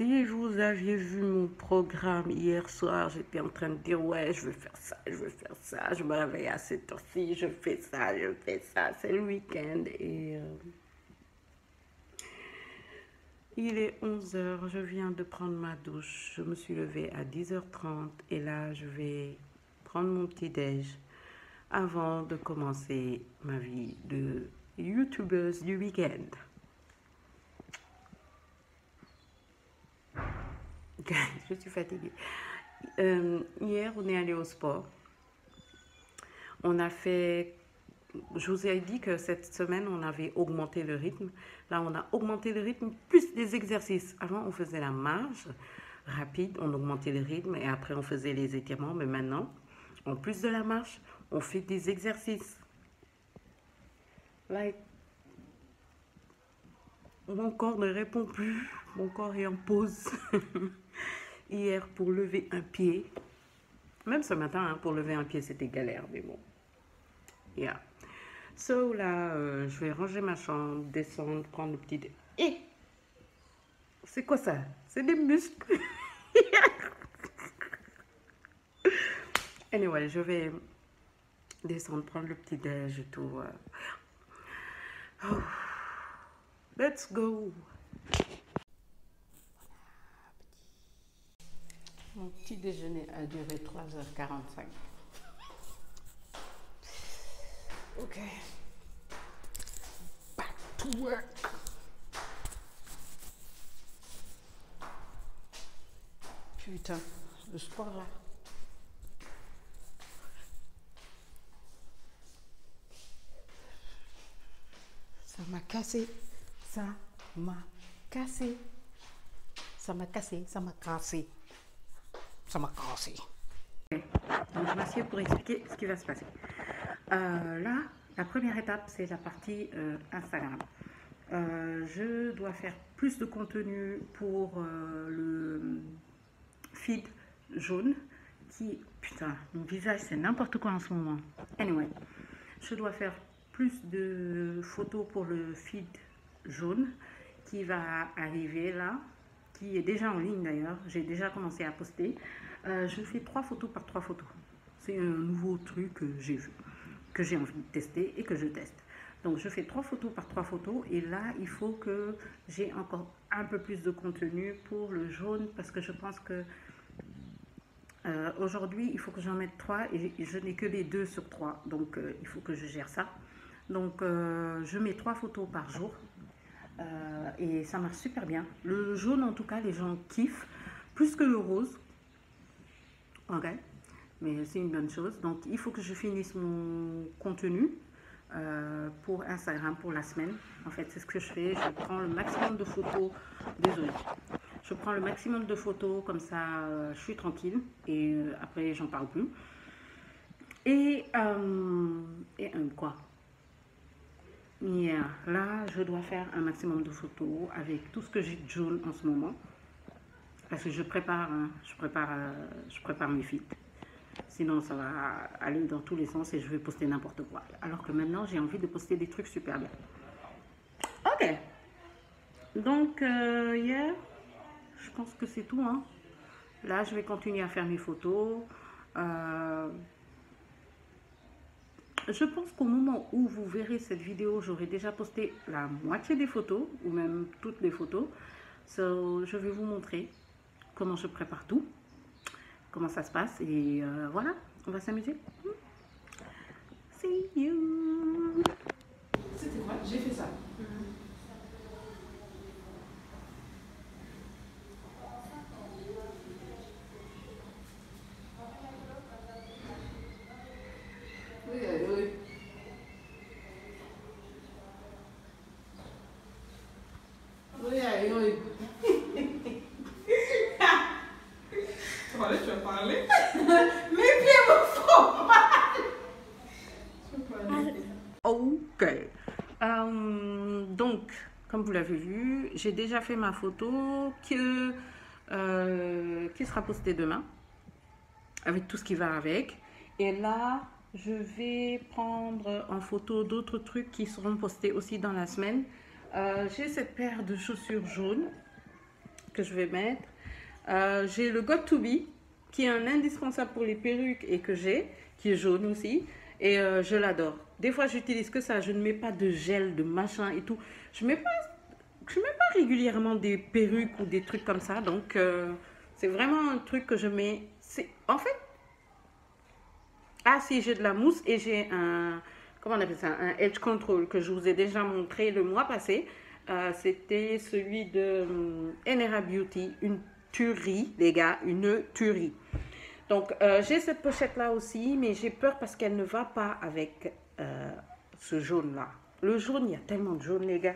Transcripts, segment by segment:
Si vous aviez vu mon programme hier soir, j'étais en train de dire ouais, je veux faire ça, je veux faire ça. Je me réveille à cette heure-ci, je fais ça, je fais ça. C'est le week-end et il est 11 h. Je viens de prendre ma douche. Je me suis levée à 10 h 30 et là, je vais prendre mon petit-déj avant de commencer ma vie de youtubeuse du week-end. Je suis fatiguée. Hier, on est allé au sport. On a fait... Je vous ai dit que cette semaine, on avait augmenté le rythme. Là, on a augmenté le rythme plus des exercices. Avant, on faisait la marche rapide, on augmentait le rythme et après, on faisait les étirements. Mais maintenant, en plus de la marche, on fait des exercices. Like, mon corps ne répond plus. Mon corps est en pause. Hier, pour lever un pied, même ce matin, hein, pour lever un pied, c'était galère, mais bon. Yeah. So là, je vais ranger ma chambre, descendre, prendre le petit... Et c'est quoi ça? C'est des muscles. Anyway, je vais descendre, prendre le petit déj et tout. Oh. Let's go. Mon petit déjeuner a duré 3 h 45. Ok. Back to work. Putain, le sport là. Ça m'a cassé. Ça m'a cassé. Ça m'a cassé. Ça m'a cassé. Ça m'a cassé. Donc je m'assieds pour expliquer ce qui va se passer. Là, la première étape, c'est la partie Instagram. Je dois faire plus de contenu pour le feed jaune qui... Putain, mon visage, c'est n'importe quoi en ce moment. Anyway, je dois faire plus de photos pour le feed jaune qui va arriver là, qui est déjà en ligne d'ailleurs. J'ai déjà commencé à poster. Je fais 3 photos par 3 photos. C'est un nouveau truc que j'ai vu, que j'ai envie de tester et que je teste. Donc je fais 3 photos par 3 photos et là il faut que j'ai encore un peu plus de contenu pour le jaune parce que je pense que aujourd'hui il faut que j'en mette 3 et je n'ai que les 2 sur 3, donc il faut que je gère ça. Donc je mets 3 photos par jour et ça marche super bien. Le jaune en tout cas les gens kiffent plus que le rose. Ok, mais c'est une bonne chose. Donc il faut que je finisse mon contenu pour Instagram pour la semaine. En fait, c'est ce que je fais. Je prends le maximum de photos. Désolée. Je prends le maximum de photos, comme ça je suis tranquille. Et après, j'en parle plus. Et quoi? Yeah. Là, je dois faire un maximum de photos avec tout ce que j'ai de jaune en ce moment. Parce que je prépare mes feeds. Sinon, ça va aller dans tous les sens et je vais poster n'importe quoi. Alors que maintenant, j'ai envie de poster des trucs super bien. Ok. Donc, yeah, je pense que c'est tout. Hein. Là, je vais continuer à faire mes photos. Je pense qu'au moment où vous verrez cette vidéo, j'aurai déjà posté la moitié des photos, ou même toutes les photos. So, je vais vous montrer comment je prépare tout, comment ça se passe, et voilà, on va s'amuser. See you. C'était quoi? J'ai fait ça. Oui, oui. Oui, oui. Voilà, tu vas parler. Mes pieds me font mal. Ok. Donc, comme vous l'avez vu, j'ai déjà fait ma photo qui sera postée demain, avec tout ce qui va avec. Et là, je vais prendre en photo d'autres trucs qui seront postés aussi dans la semaine. J'ai cette paire de chaussures jaunes que je vais mettre. J'ai le Got2b qui est un indispensable pour les perruques et que j'ai, qui est jaune aussi. Et je l'adore. Des fois, j'utilise que ça. Je ne mets pas de gel, de machin et tout. Je mets pas régulièrement des perruques ou des trucs comme ça. Donc, c'est vraiment un truc que je mets. En fait, si, j'ai de la mousse et j'ai un, comment on appelle ça, un edge control que je vous ai déjà montré le mois passé. C'était celui de Enera Beauty, une tuerie, les gars, une tuerie. Donc, j'ai cette pochette-là aussi, mais j'ai peur parce qu'elle ne va pas avec ce jaune-là. Le jaune, il y a tellement de jaune, les gars.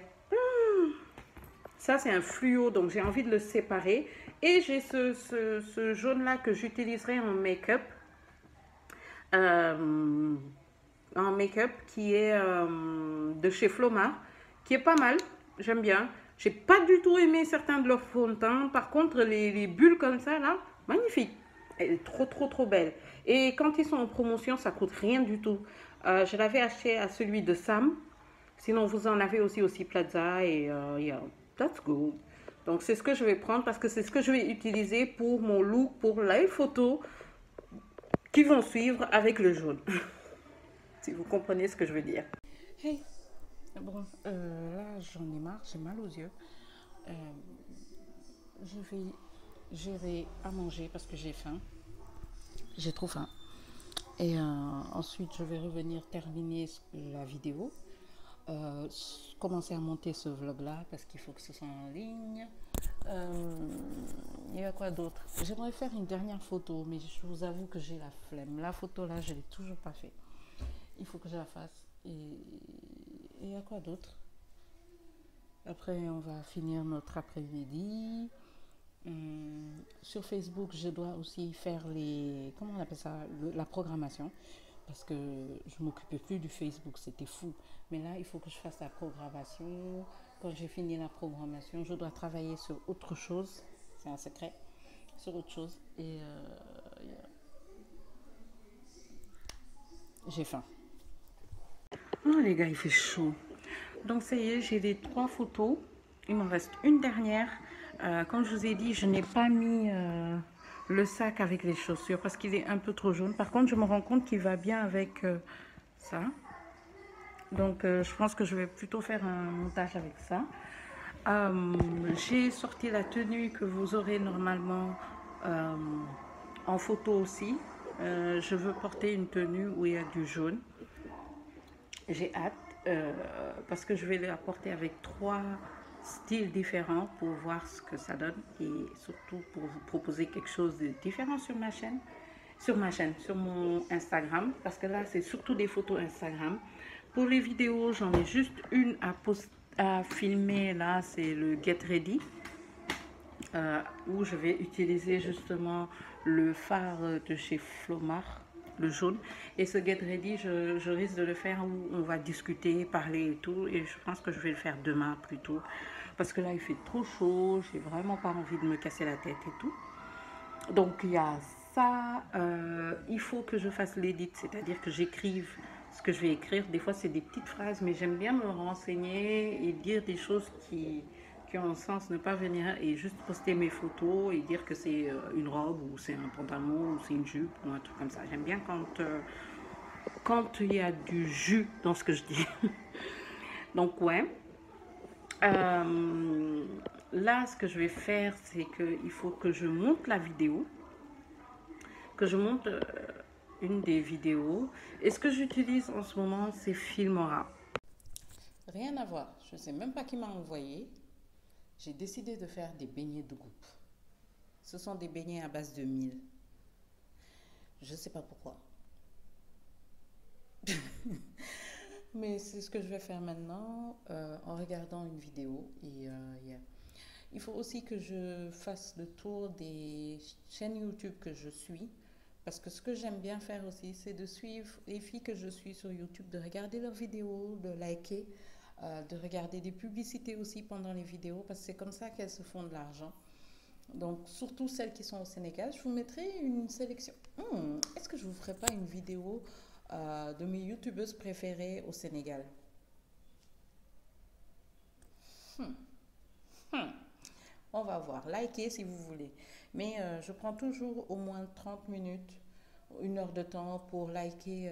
Ça, c'est un fluo, donc j'ai envie de le séparer. Et j'ai ce jaune-là que j'utiliserai en make-up. Qui est de chez Flomar, qui est pas mal, j'aime bien. J'ai pas du tout aimé certains de leurs fonds de teint. Par contre, les bulles comme ça, là, magnifique. Elle est trop belle. Et quand ils sont en promotion, ça coûte rien du tout. Je l'avais acheté à celui de Sam. Sinon, vous en avez aussi Plaza et yeah, that's good. Donc, c'est ce que je vais prendre parce que c'est ce que je vais utiliser pour mon look, pour les photos qui vont suivre avec le jaune. Si vous comprenez ce que je veux dire. Hey, bon, là, j'en ai marre, j'ai mal aux yeux. J'irai à manger parce que j'ai faim. J'ai trop faim. Et ensuite, je vais revenir terminer la vidéo. Commencer à monter ce vlog-là parce qu'il faut que ce soit en ligne. Il y a quoi d'autre? J'aimerais faire une dernière photo, mais je vous avoue que j'ai la flemme. La photo, là, je ne l'ai toujours pas fait. Il faut que je la fasse. Et il y a quoi d'autre? Après, on va finir notre après-midi. Sur Facebook, je dois aussi faire comment on appelle ça, la programmation. Parce que je ne m'occupais plus du Facebook, c'était fou. Mais là, il faut que je fasse la programmation. Quand j'ai fini la programmation, je dois travailler sur autre chose. C'est un secret. Sur autre chose. Et j'ai faim. Oh les gars, il fait chaud. Donc ça y est, j'ai les 3 photos. Il m'en reste une dernière. Comme je vous ai dit, je n'ai pas mis le sac avec les chaussures parce qu'il est un peu trop jaune. Par contre, je me rends compte qu'il va bien avec ça. Donc je pense que je vais plutôt faire un montage avec ça. J'ai sorti la tenue que vous aurez normalement en photo aussi. Je veux porter une tenue où il y a du jaune. J'ai hâte parce que je vais la porter avec 3 styles différents pour voir ce que ça donne et surtout pour vous proposer quelque chose de différent sur ma chaîne, sur mon Instagram, parce que là c'est surtout des photos Instagram. Pour les vidéos, j'en ai juste une à filmer. Là, c'est le Get Ready où je vais utiliser justement le fard de chez Flomar, le jaune. Et ce Get Ready, je risque de le faire où on va discuter, parler et tout. Et je pense que je vais le faire demain plutôt. Parce que là, il fait trop chaud. J'ai vraiment pas envie de me casser la tête et tout. Donc, il y a ça. Il faut que je fasse l'édit, c'est-à-dire que j'écrive ce que je vais écrire. Des fois, c'est des petites phrases, mais j'aime bien me renseigner et dire des choses qui ont un sens, ne pas venir et juste poster mes photos et dire que c'est une robe ou c'est un pantalon ou c'est une jupe ou un truc comme ça. J'aime bien quand il y a du jus dans ce que je dis. Donc ouais. Là, ce que je vais faire, c'est qu'il faut que je monte la vidéo, que je monte une des vidéos. Et ce que j'utilise en ce moment, c'est Filmora. Rien à voir. Je ne sais même pas qui m'a envoyé. J'ai décidé de faire des beignets de groupe. Ce sont des beignets à base de mil. Je ne sais pas pourquoi. Mais c'est ce que je vais faire maintenant en regardant une vidéo. Et yeah. Il faut aussi que je fasse le tour des chaînes YouTube que je suis. Parce que ce que j'aime bien faire aussi, c'est de suivre les filles que je suis sur YouTube, de regarder leurs vidéos, de liker, de regarder des publicités aussi pendant les vidéos, parce que c'est comme ça qu'elles se font de l'argent. Donc, surtout celles qui sont au Sénégal, je vous mettrai une sélection. Est-ce que je vous ferai pas une vidéo de mes youtubeuses préférées au On va voir. Likez si vous voulez. Mais je prends toujours au moins 30 minutes, 1 heure de temps pour liker,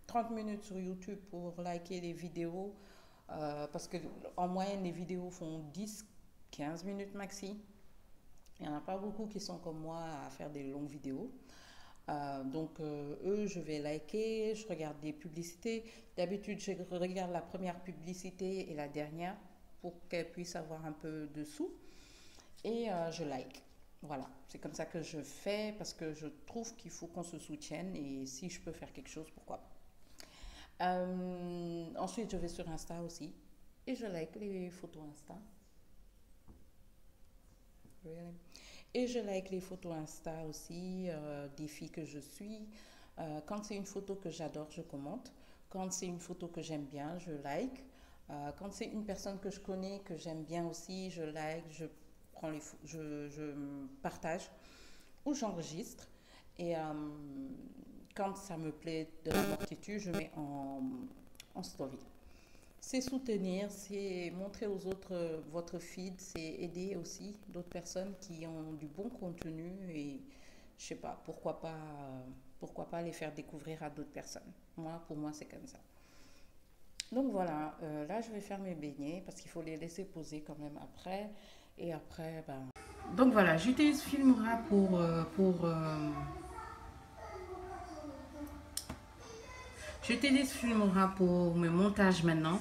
30 minutes sur YouTube pour liker les vidéos. Parce que en moyenne, les vidéos font 10-15 minutes maxi. Il n'y en a pas beaucoup qui sont comme moi à faire des longues vidéos. Donc, eux, je vais liker, je regarde des publicités. D'habitude, je regarde la première publicité et la dernière pour qu'elles puissent avoir un peu de sous. Et je like. Voilà, c'est comme ça que je fais parce que je trouve qu'il faut qu'on se soutienne et si je peux faire quelque chose, pourquoi pas. Ensuite, je vais sur Insta aussi et je like les photos Insta. Really? Et je like les photos Insta aussi des filles que je suis. Quand c'est une photo que j'adore, je commente. Quand c'est une photo que j'aime bien, je like. Quand c'est une personne que je connais, que j'aime bien aussi, je like, je partage ou j'enregistre. Et quand ça me plaît de la multitude, je mets en story. C'est soutenir, c'est montrer aux autres votre feed, c'est aider aussi d'autres personnes qui ont du bon contenu et je sais pas, pourquoi pas les faire découvrir à d'autres personnes. Pour moi, c'est comme ça. Donc voilà, là je vais faire mes beignets parce qu'il faut les laisser poser quand même après. Et après, ben... Donc voilà, j'utilise Filmora J'utilise Filmora pour mes montages maintenant.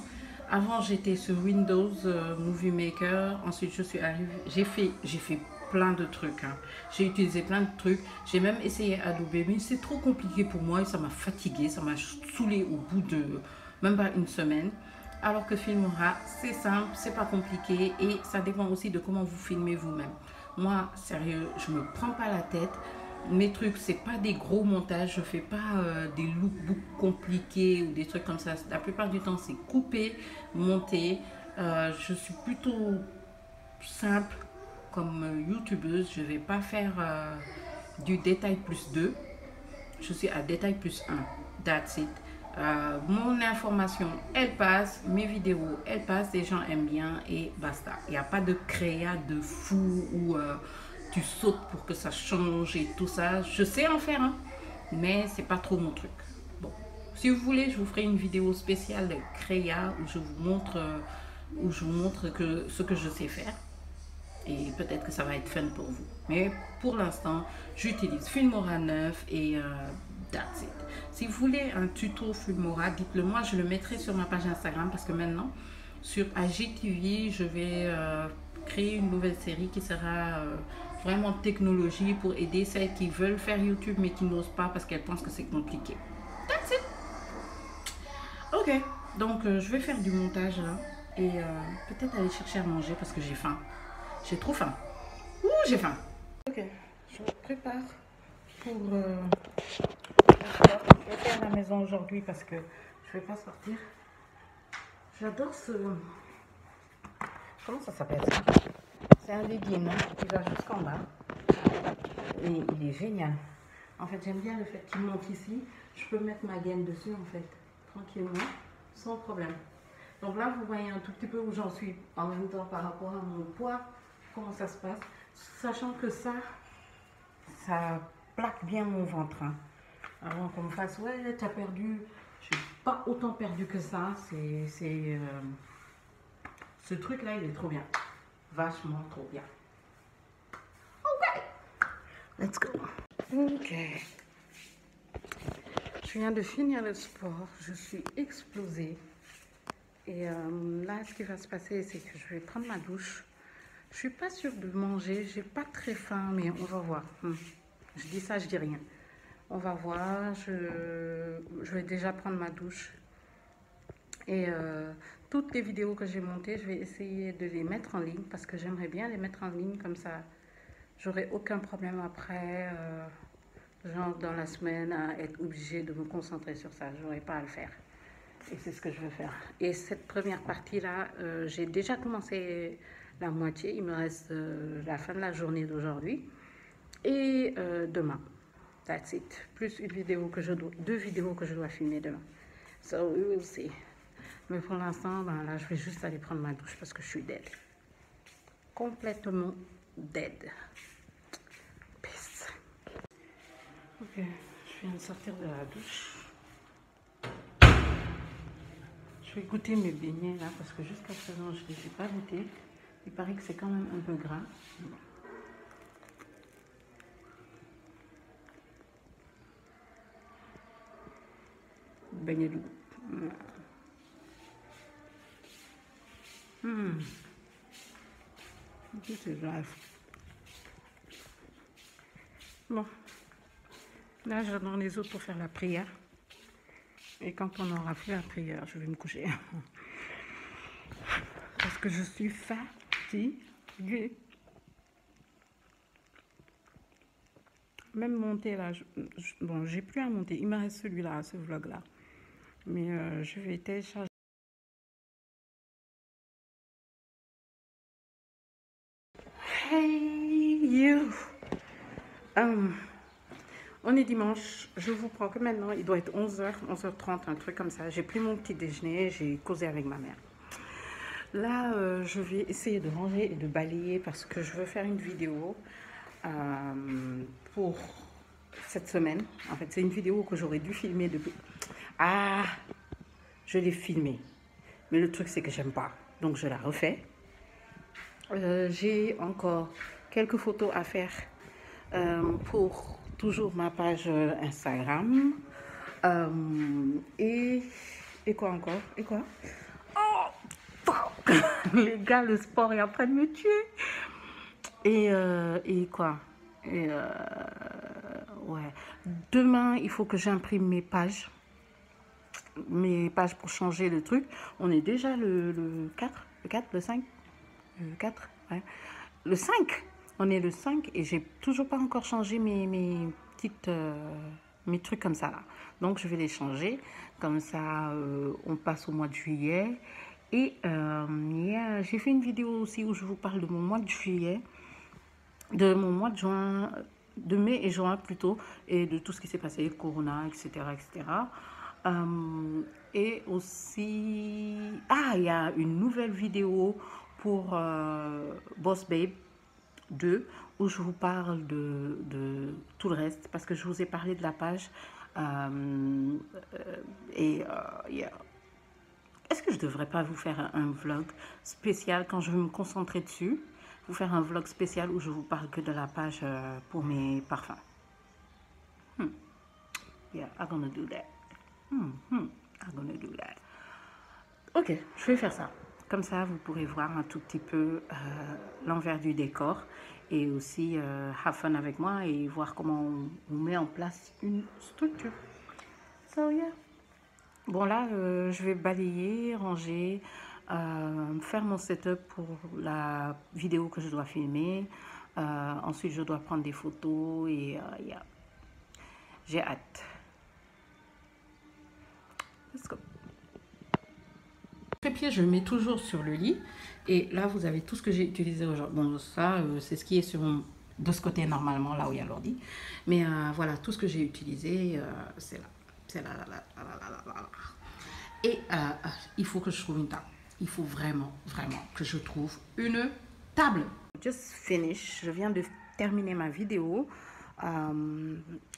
Avant, j'étais sur Windows Movie Maker. Ensuite, je suis arrivée. J'ai fait plein de trucs. Hein. J'ai utilisé plein de trucs. J'ai même essayé Adobe, mais c'est trop compliqué pour moi et ça m'a fatiguée. Ça m'a saoulée au bout de même pas une semaine. Alors que Filmora, c'est simple, c'est pas compliqué et ça dépend aussi de comment vous filmez vous-même. Moi, sérieux, je me prends pas la tête. Mes trucs, c'est pas des gros montages, je fais pas des lookbooks compliqués ou des trucs comme ça. La plupart du temps, c'est coupé, monté. Je suis plutôt simple comme youtubeuse. Je vais pas faire du détail plus 2. Je suis à détail plus 1. That's it. Mon information, elle passe, mes vidéos, elles passent, les gens aiment bien et basta. Il n'y a pas de créa de fou ou tu sautes pour que ça change et tout ça. Je sais en faire, hein, mais c'est pas trop mon truc. Bon, si vous voulez, je vous ferai une vidéo spéciale de créa où je vous montre, ce que je sais faire. Et peut-être que ça va être fun pour vous. Mais pour l'instant, j'utilise Filmora 9 et that's it. Si vous voulez un tuto Filmora, dites-le moi, je le mettrai sur ma page Instagram parce que maintenant, sur AGTV, je vais créer une nouvelle série qui sera vraiment technologie pour aider celles qui veulent faire YouTube mais qui n'osent pas parce qu'elles pensent que c'est compliqué. That's it. Ok, donc je vais faire du montage là et peut-être aller chercher à manger parce que j'ai faim. J'ai trop faim. Ouh, j'ai faim. Ok, je me prépare pour je vais faire à la maison aujourd'hui parce que je vais pas sortir. J'adore ce... Comment ça s'appelle ça? C'est un legging qui va jusqu'en bas. Et il est génial. En fait, j'aime bien le fait qu'il monte ici. Je peux mettre ma gaine dessus en fait, tranquillement, sans problème. Donc là, vous voyez un tout petit peu où j'en suis en même temps par rapport à mon poids. Comment ça se passe, sachant que ça plaque bien mon ventre. Hein. Avant qu'on me fasse, ouais, t'as perdu. Je n'ai pas autant perdu que ça. Ce truc-là, il est trop bien. Vachement trop bien. Ok. Let's go. Ok. Je viens de finir le sport. Je suis explosée. Et là, ce qui va se passer, c'est que je vais prendre ma douche. Je suis pas sûre de manger, j'ai pas très faim, mais on va voir. Je dis ça, je dis rien. On va voir, je vais déjà prendre ma douche. Et toutes les vidéos que j'ai montées, je vais essayer de les mettre en ligne parce que j'aimerais bien les mettre en ligne comme ça. J'aurai aucun problème après, genre dans la semaine, à être obligée de me concentrer sur ça. J'aurai pas à le faire. Et c'est ce que je veux faire. Et cette première partie-là, j'ai déjà commencé la moitié. Il me reste la fin de la journée d'aujourd'hui et demain. That's it. Plus une vidéo que je dois, 2 vidéos que je dois filmer demain. So we will see. Mais pour l'instant, ben là, je vais juste aller prendre ma douche parce que je suis dead. complètement dead. Peace. Ok, je viens de sortir de la douche. Je vais goûter mes beignets là parce que jusqu'à présent je ne les ai pas goûtés. Il paraît que c'est quand même un peu gras. Beignet de goût. C'est grave. Bon, là j'attends les autres pour faire la prière. Et quand on aura fait la prière, je vais me coucher. Parce que je suis fatiguée. Même monter là, bon, j'ai plus à monter. Il me reste celui-là, ce vlog-là. Mais je vais télécharger. Hey you! On est dimanche, je vous prends que maintenant, il doit être 11h, 11h30, un truc comme ça. J'ai pris mon petit déjeuner, j'ai causé avec ma mère. Là, je vais essayer de ranger et de balayer parce que je veux faire une vidéo pour cette semaine. En fait, c'est une vidéo que j'aurais dû filmer depuis... Ah, je l'ai filmée. Mais le truc, c'est que j'aime pas. Donc, je la refais. J'ai encore quelques photos à faire pour toujours ma page Instagram. Et quoi encore? Et quoi? Oh, fuck. Les gars, le sport est en train de me tuer. Et quoi? Ouais. Demain, il faut que j'imprime mes pages pour changer le truc. On est déjà le 4, le 5, le 4, ouais. Le 5, on est le 5 et j'ai toujours pas encore changé mes trucs comme ça là. Donc je vais les changer. Comme ça, on passe au mois de juillet. Et j'ai fait une vidéo aussi où je vous parle de mon mois de juillet, de mon mois de juin, de mai et juin plutôt, et de tout ce qui s'est passé, Corona, etc. etc. Et aussi, il y a une nouvelle vidéo pour Boss Babe 2 où je vous parle de tout le reste parce que je vous ai parlé de la page yeah. Est-ce que je devrais pas vous faire un vlog spécial quand je vais me concentrer dessus, vous faire un vlog spécial où je vous parle que de la page pour mes parfums? Yeah, I'm gonna do that. I'm gonna do that. Ok, je vais faire ça. Comme ça, vous pourrez voir un tout petit peu l'envers du décor et aussi have fun avec moi et voir comment on met en place une structure. So yeah. Bon là, je vais balayer, ranger, faire mon setup pour la vidéo que je dois filmer. Ensuite, je dois prendre des photos et yeah. J'ai hâte. Let's go. Trépied, je le mets toujours sur le lit. Et là, vous avez tout ce que j'ai utilisé aujourd'hui. Bon, ça, c'est ce qui est de ce côté normalement, là où il y a l'ordi. Mais voilà, tout ce que j'ai utilisé, c'est là. C'est là. Et il faut que je trouve une table. Il faut vraiment que je trouve une table. Just finish. Je viens de terminer ma vidéo.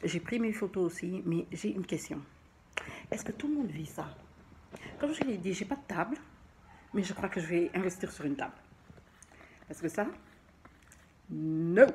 J'ai pris mes photos aussi, mais j'ai une question. Est-ce que tout le monde vit ça? Comme je l'ai dit, j'ai pas de table, mais je crois que je vais investir sur une table. Est-ce que ça? Non.